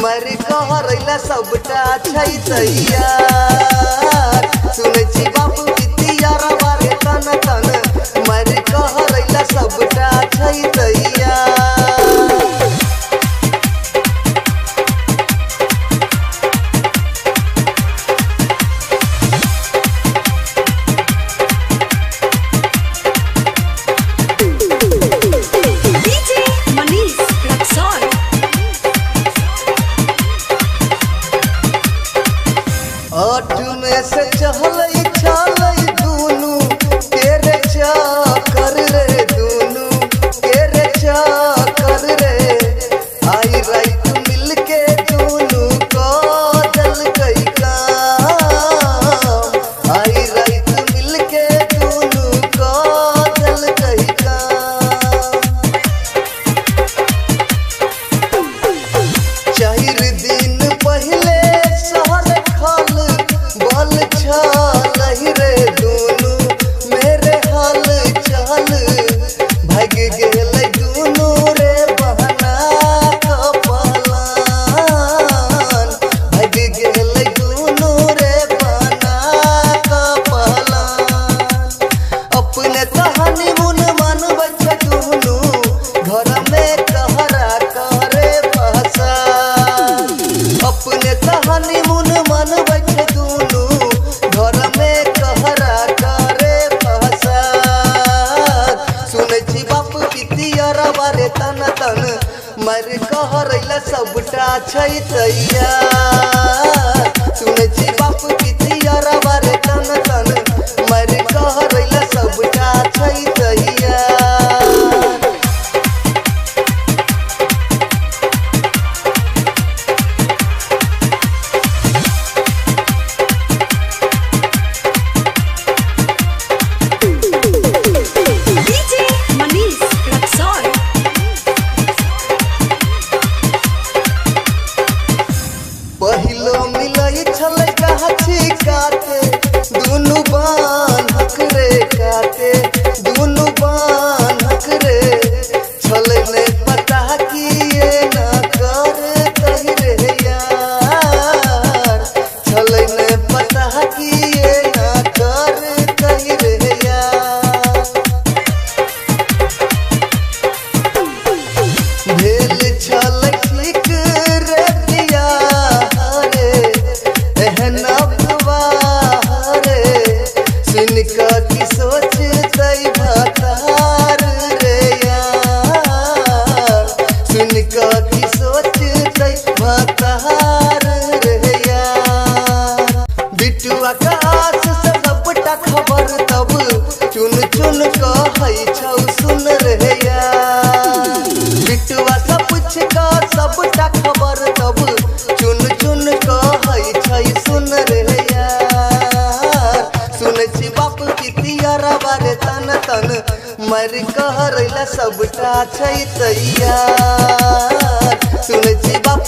मरी कहरैला सबटा छै तैयार सुनै छी बाबू बितियार बारे तन तन मरी कहरैला सबटा छै तैयार आठ में से चहलै छलै दुनू तेरे चक्कर रे दुनू तेरे चक्कर रे आई रात मिल के दुनू काजल कई काम आई रात मिल के दुनू काजल कई काम चार दिन पहले शहर बल चल रे दुनू मेरे हाल चल भाग गेल दुनू रे बहना कपलान भाग गेल दुनू रे बहना कपलान अपने कहानी मुन मनबै छै दुनू घर में कहरा करे फसा अपने कहानी मुन मनबै छै दुनू घर में कहरा करे फसाद सुनै छी बाप बितियार बारे तन तन मर कहरैला सबटा छै तैयार सुनै छी बाप बितियार बारे तन तन मर कहरैला सबटा छै तैयार पहिलो मिलै छलै गाछी काटे दुनू बान्हक रे काटे दुनू बान्हक रे छलै नै पता किए न कर कहि रे यार छलै नै पता किए न कर कहि रे यार भेल छलै ठीक रे दिया की सोच तई भतार रे यार सुन की सोच तई भतार रे यार बिटुआ का आस से सबटा खबर तब चुन चुन कहै छौ सुन रे यार बिटुआ सब कुछ का सबटा खबर तब चुन चुन कहै छै सुन रे यार सुनै छी बाप बितियार बारे तन तन मर कहरैला सबटा छै तैयार सुनै छी बाप